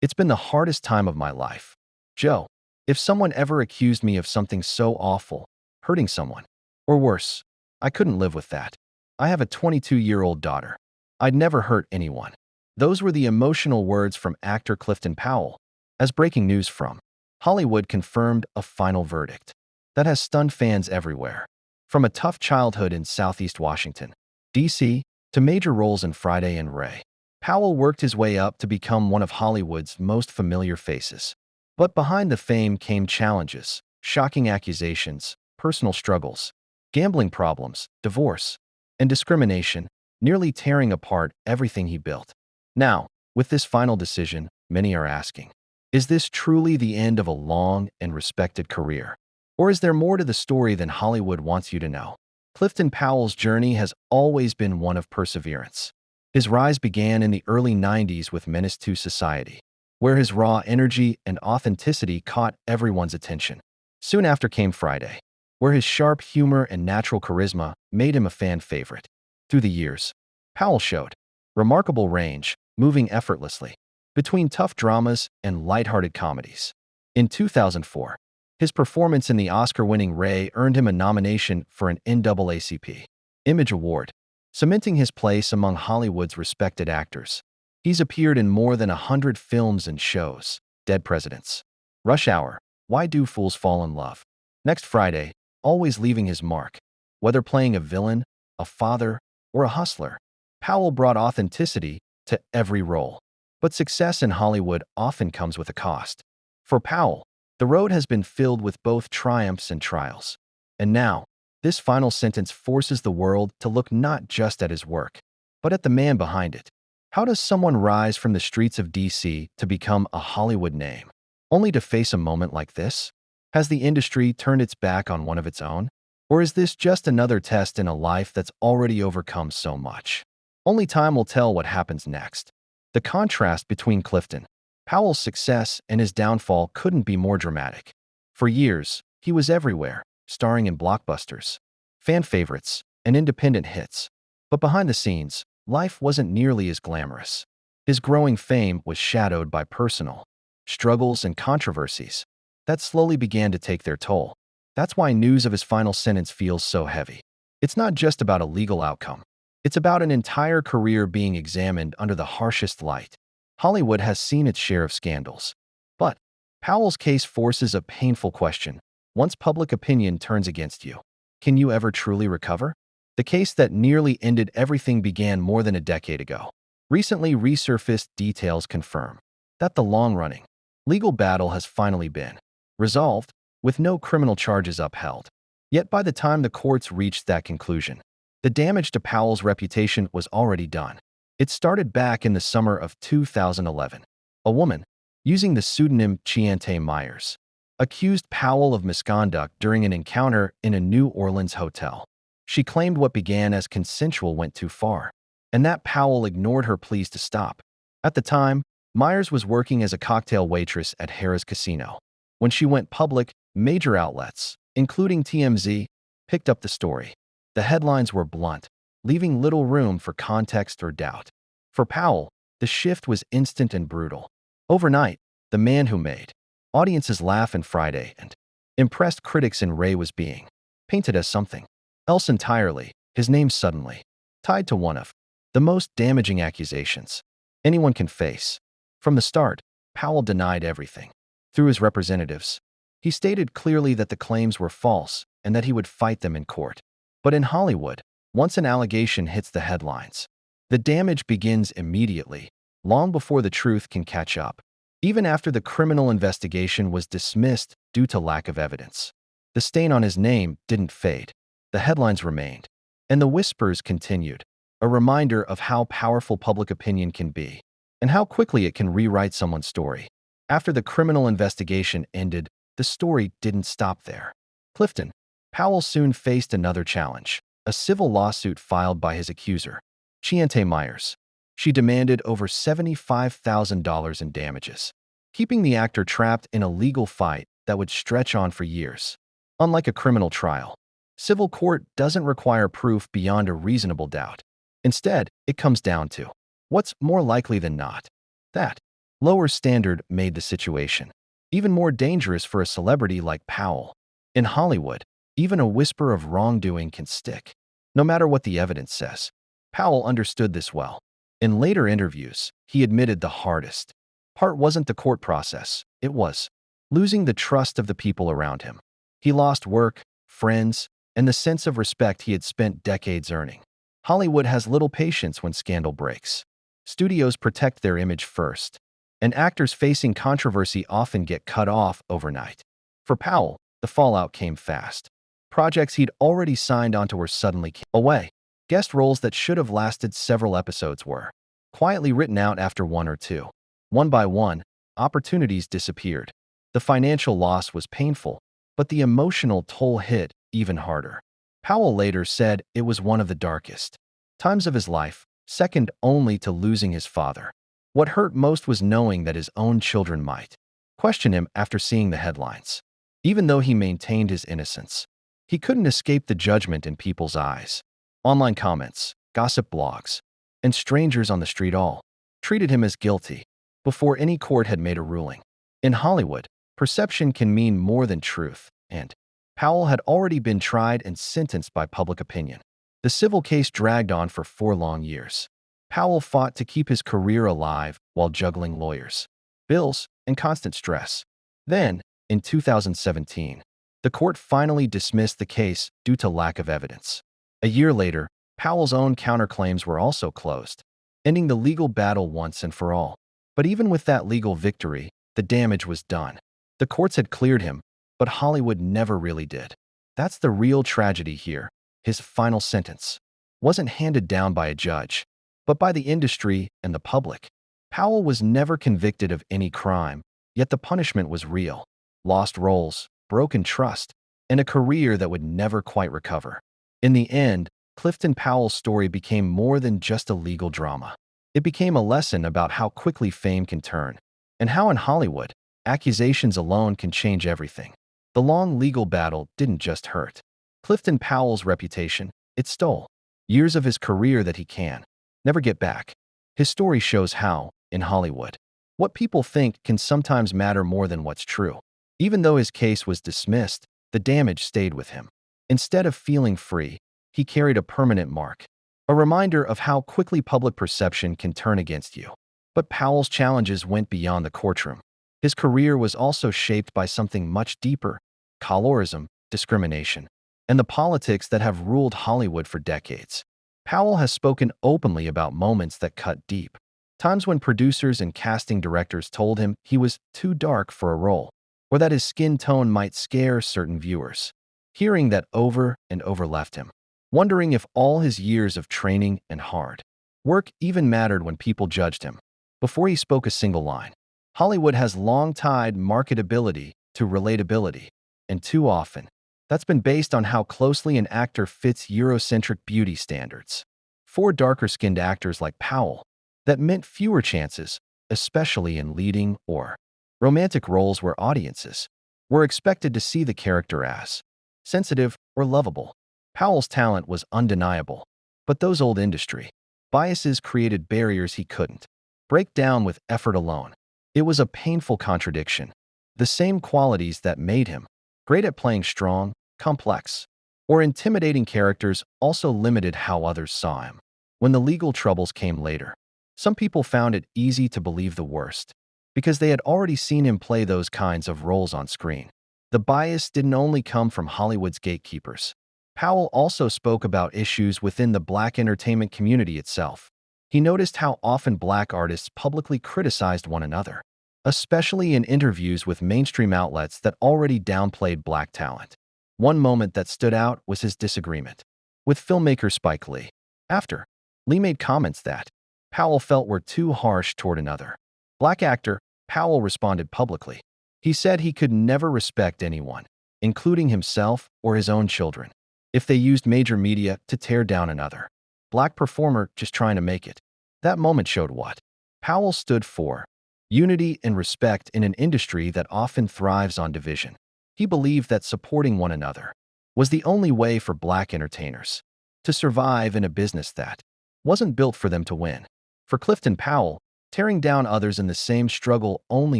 It's been the hardest time of my life. Joe, if someone ever accused me of something so awful, hurting someone, or worse, I couldn't live with that. I have a 22-year-old daughter. I'd never hurt anyone. Those were the emotional words from actor Clifton Powell. As breaking news from Hollywood confirmed a final verdict that has stunned fans everywhere. From a tough childhood in Southeast Washington, D.C., to major roles in Friday and Ray, Powell worked his way up to become one of Hollywood's most familiar faces. But behind the fame came challenges, shocking accusations, personal struggles, gambling problems, divorce, and discrimination, nearly tearing apart everything he built. Now, with this final decision, many are asking, is this truly the end of a long and respected career? Or is there more to the story than Hollywood wants you to know? Clifton Powell's journey has always been one of perseverance. His rise began in the early 90s with Menace to Society, where his raw energy and authenticity caught everyone's attention. Soon after came Friday, where his sharp humor and natural charisma made him a fan favorite. Through the years, Powell showed remarkable range, moving effortlessly between tough dramas and lighthearted comedies. In 2004, his performance in the Oscar-winning Ray earned him a nomination for an NAACP Image Award, cementing his place among Hollywood's respected actors. He's appeared in more than 100 films and shows: Dead Presidents, Rush Hour, Why Do Fools Fall in Love, Next Friday, always leaving his mark. Whether playing a villain, a father, or a hustler, Powell brought authenticity to every role. But success in Hollywood often comes with a cost. For Powell, the road has been filled with both triumphs and trials. And now, this final sentence forces the world to look not just at his work, but at the man behind it. How does someone rise from the streets of D.C. to become a Hollywood name, only to face a moment like this? Has the industry turned its back on one of its own? Or is this just another test in a life that's already overcome so much? Only time will tell what happens next. The contrast between Clifton Powell's success and his downfall couldn't be more dramatic. For years, he was everywhere, starring in blockbusters, fan favorites, and independent hits. But behind the scenes, life wasn't nearly as glamorous. His growing fame was shadowed by personal struggles and controversies that slowly began to take their toll. That's why news of his final sentence feels so heavy. It's not just about a legal outcome. It's about an entire career being examined under the harshest light. Hollywood has seen its share of scandals. But Powell's case forces a painful question. Once public opinion turns against you, can you ever truly recover? The case that nearly ended everything began more than a decade ago. Recently resurfaced details confirm that the long-running legal battle has finally been resolved, with no criminal charges upheld. Yet by the time the courts reached that conclusion, the damage to Powell's reputation was already done. It started back in the summer of 2011. A woman, using the pseudonym Chiante Myers, accused Powell of misconduct during an encounter in a New Orleans hotel. She claimed what began as consensual went too far, and that Powell ignored her pleas to stop. At the time, Myers was working as a cocktail waitress at Harrah's Casino. When she went public, major outlets, including TMZ, picked up the story. The headlines were blunt, leaving little room for context or doubt. For Powell, the shift was instant and brutal. Overnight, the man who made audiences laugh in Friday and impressed critics in Ray was being painted as something else entirely. His name suddenly tied to one of the most damaging accusations anyone can face. From the start, Powell denied everything. Through his representatives, he stated clearly that the claims were false and that he would fight them in court. But in Hollywood, once an allegation hits the headlines, the damage begins immediately, long before the truth can catch up. Even after the criminal investigation was dismissed due to lack of evidence, the stain on his name didn't fade. The headlines remained, and the whispers continued, a reminder of how powerful public opinion can be, and how quickly it can rewrite someone's story. After the criminal investigation ended, the story didn't stop there. Clifton Powell soon faced another challenge, a civil lawsuit filed by his accuser, Chiante Myers. She demanded over $75,000 in damages, keeping the actor trapped in a legal fight that would stretch on for years. Unlike a criminal trial, civil court doesn't require proof beyond a reasonable doubt. Instead, it comes down to what's more likely than not that lower standard made the situation even more dangerous for a celebrity like Powell. In Hollywood, even a whisper of wrongdoing can stick, no matter what the evidence says. Powell understood this well. In later interviews, he admitted the hardest part wasn't the court process, it was losing the trust of the people around him. He lost work, friends, and the sense of respect he had spent decades earning. Hollywood has little patience when scandal breaks. Studios protect their image first, and actors facing controversy often get cut off overnight. For Powell, the fallout came fast. Projects he'd already signed onto were suddenly away. Guest roles that should have lasted several episodes were quietly written out after one or two. One by one, opportunities disappeared. The financial loss was painful, but the emotional toll hit even harder. Powell later said it was one of the darkest times of his life, second only to losing his father. What hurt most was knowing that his own children might question him after seeing the headlines. Even though he maintained his innocence, he couldn't escape the judgment in people's eyes. Online comments, gossip blogs, and strangers on the street all treated him as guilty before any court had made a ruling. In Hollywood, perception can mean more than truth, and Powell had already been tried and sentenced by public opinion. The civil case dragged on for 4 long years. Powell fought to keep his career alive while juggling lawyers, bills, and constant stress. Then, in 2017, the court finally dismissed the case due to lack of evidence. A year later, Powell's own counterclaims were also closed, ending the legal battle once and for all. But even with that legal victory, the damage was done. The courts had cleared him, but Hollywood never really did. That's the real tragedy here. His final sentence wasn't handed down by a judge, but by the industry and the public. Powell was never convicted of any crime, yet the punishment was real. Lost roles, broken trust, and a career that would never quite recover. In the end, Clifton Powell's story became more than just a legal drama. It became a lesson about how quickly fame can turn, and how in Hollywood, accusations alone can change everything. The long legal battle didn't just hurt Clifton Powell's reputation, it stole years of his career that he can never get back. His story shows how, in Hollywood, what people think can sometimes matter more than what's true. Even though his case was dismissed, the damage stayed with him. Instead of feeling free, he carried a permanent mark, a reminder of how quickly public perception can turn against you. But Powell's challenges went beyond the courtroom. His career was also shaped by something much deeper: colorism, discrimination, and the politics that have ruled Hollywood for decades. Powell has spoken openly about moments that cut deep, times when producers and casting directors told him he was too dark for a role, or that his skin tone might scare certain viewers. Hearing that over and over left him wondering if all his years of training and hard work even mattered when people judged him before he spoke a single line. Hollywood has long tied marketability to relatability, and too often, that's been based on how closely an actor fits Eurocentric beauty standards. For darker-skinned actors like Powell, that meant fewer chances, especially in leading or romantic roles where audiences were expected to see the character as sensitive or lovable. Powell's talent was undeniable, but those old industry biases created barriers he couldn't break down with effort alone. It was a painful contradiction. The same qualities that made him great at playing strong, complex, or intimidating characters also limited how others saw him. When the legal troubles came later, some people found it easy to believe the worst, because they had already seen him play those kinds of roles on screen. The bias didn't only come from Hollywood's gatekeepers. Powell also spoke about issues within the Black entertainment community itself. He noticed how often Black artists publicly criticized one another, especially in interviews with mainstream outlets that already downplayed Black talent. One moment that stood out was his disagreement with filmmaker Spike Lee. After Lee made comments that Powell felt were too harsh toward another Black actor, Powell responded publicly. He said he could never respect anyone, including himself or his own children, if they used major media to tear down another Black performer just trying to make it. That moment showed what Powell stood for: unity and respect in an industry that often thrives on division. He believed that supporting one another was the only way for Black entertainers to survive in a business that wasn't built for them to win. For Clifton Powell, Tearing down others in the same struggle only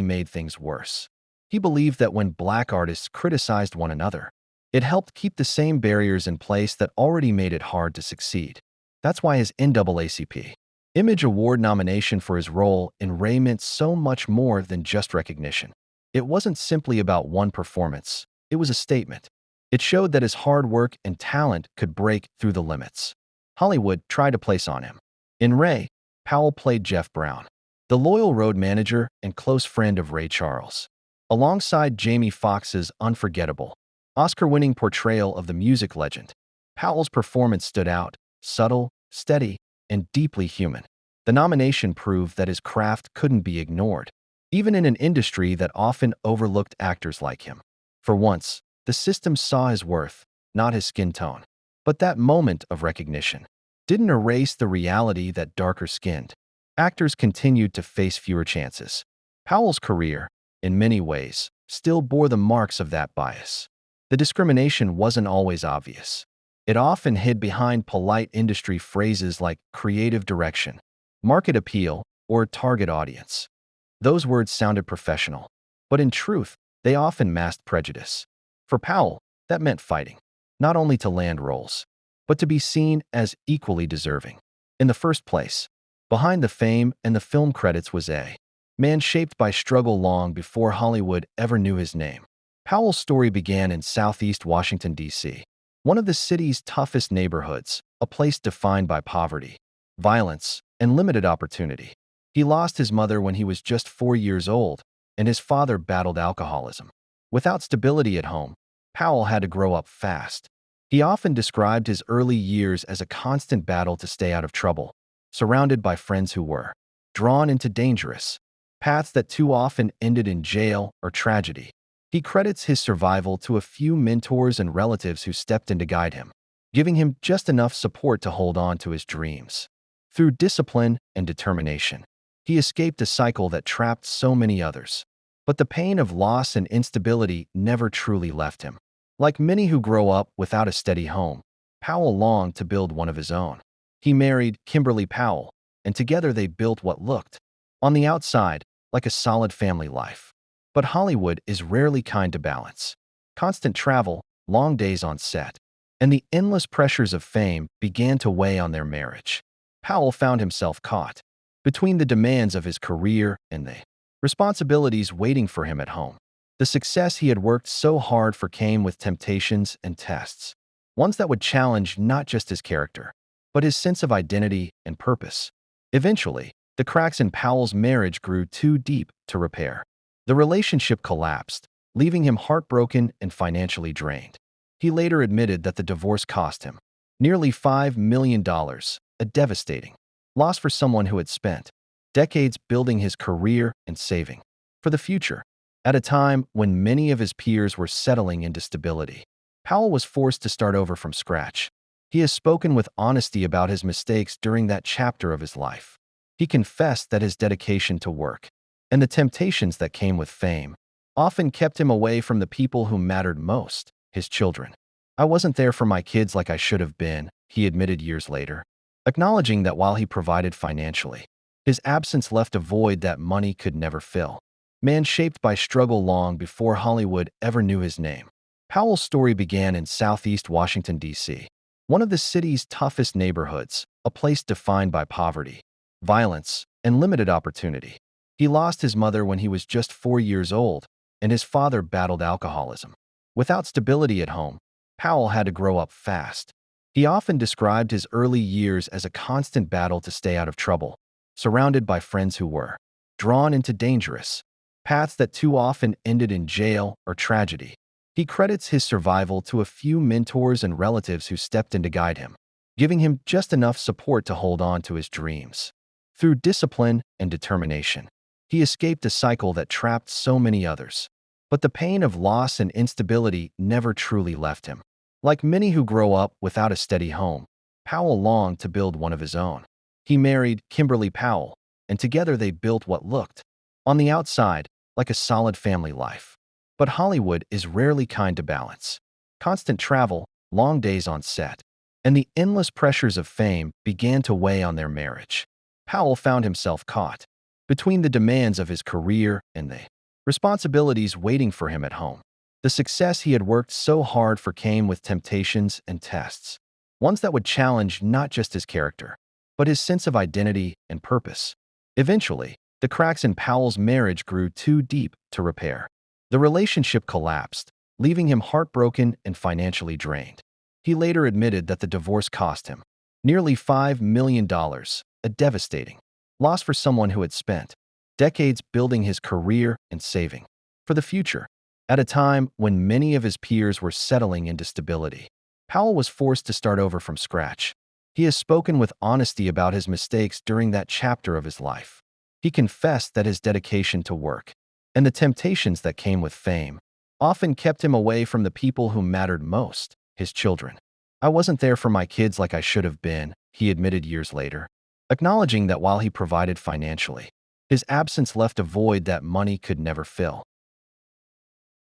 made things worse. He believed that when black artists criticized one another, it helped keep the same barriers in place that already made it hard to succeed. That's why his NAACP Image Award nomination for his role in Ray meant so much more than just recognition. It wasn't simply about one performance, it was a statement. It showed that his hard work and talent could break through the limits Hollywood tried to place on him. In Ray, Powell played Jeff Brown, the loyal road manager and close friend of Ray Charles. Alongside Jamie Foxx's unforgettable, Oscar-winning portrayal of the music legend, Powell's performance stood out, subtle, steady, and deeply human. The nomination proved that his craft couldn't be ignored, even in an industry that often overlooked actors like him. For once, the system saw his worth, not his skin tone. But that moment of recognition didn't erase the reality that darker-skinned actors continued to face fewer chances. Powell's career, in many ways, still bore the marks of that bias. The discrimination wasn't always obvious. It often hid behind polite industry phrases like creative direction, market appeal, or target audience. Those words sounded professional, but in truth, they often masked prejudice. For Powell, that meant fighting, not only to land roles, but to be seen as equally deserving. In the first place, behind the fame and the film credits was a man shaped by struggle long before Hollywood ever knew his name. Powell's story began in Southeast Washington, D.C., one of the city's toughest neighborhoods, a place defined by poverty, violence, and limited opportunity. He lost his mother when he was just 4 years old, and his father battled alcoholism. Without stability at home, Powell had to grow up fast. He often described his early years as a constant battle to stay out of trouble, surrounded by friends who were drawn into dangerous paths that too often ended in jail or tragedy. He credits his survival to a few mentors and relatives who stepped in to guide him, giving him just enough support to hold on to his dreams. Through discipline and determination, he escaped a cycle that trapped so many others. But the pain of loss and instability never truly left him. Like many who grow up without a steady home, Powell longed to build one of his own. He married Kimberly Powell, and together they built what looked, on the outside, like a solid family life. But Hollywood is rarely kind to balance. Constant travel, long days on set, and the endless pressures of fame began to weigh on their marriage. Powell found himself caught between the demands of his career and the responsibilities waiting for him at home. The success he had worked so hard for came with temptations and tests, ones that would challenge not just his character, but his sense of identity and purpose. Eventually, the cracks in Powell's marriage grew too deep to repair. The relationship collapsed, leaving him heartbroken and financially drained. He later admitted that the divorce cost him nearly $5 million, a devastating loss for someone who had spent decades building his career and saving for the future. At a time when many of his peers were settling into stability, Powell was forced to start over from scratch. He has spoken with honesty about his mistakes during that chapter of his life. He confessed that his dedication to work and the temptations that came with fame often kept him away from the people who mattered most, his children. "I wasn't there for my kids like I should have been," he admitted years later, acknowledging that while he provided financially, his absence left a void that money could never fill. Man shaped by struggle long before Hollywood ever knew his name. Powell's story began in Southeast Washington, D.C., one of the city's toughest neighborhoods, a place defined by poverty, violence, and limited opportunity. He lost his mother when he was just 4 years old, and his father battled alcoholism. Without stability at home, Powell had to grow up fast. He often described his early years as a constant battle to stay out of trouble, surrounded by friends who were drawn into dangerous paths that too often ended in jail or tragedy. He credits his survival to a few mentors and relatives who stepped in to guide him, giving him just enough support to hold on to his dreams. Through discipline and determination, he escaped a cycle that trapped so many others. But the pain of loss and instability never truly left him. Like many who grow up without a steady home, Powell longed to build one of his own. He married Kimberly Powell, and together they built what looked, on the outside, like a solid family life. But Hollywood is rarely kind to balance. Constant travel, long days on set, and the endless pressures of fame began to weigh on their marriage. Powell found himself caught between the demands of his career and the responsibilities waiting for him at home. The success he had worked so hard for came with temptations and tests, ones that would challenge not just his character, but his sense of identity and purpose. Eventually, the cracks in Powell's marriage grew too deep to repair. The relationship collapsed, leaving him heartbroken and financially drained. He later admitted that the divorce cost him nearly $5 million, a devastating loss for someone who had spent decades building his career and saving for the future. At a time when many of his peers were settling into stability, Powell was forced to start over from scratch. He has spoken with honesty about his mistakes during that chapter of his life. He confessed that his dedication to work and the temptations that came with fame often kept him away from the people who mattered most, his children. "I wasn't there for my kids like I should have been," he admitted years later, acknowledging that while he provided financially, his absence left a void that money could never fill.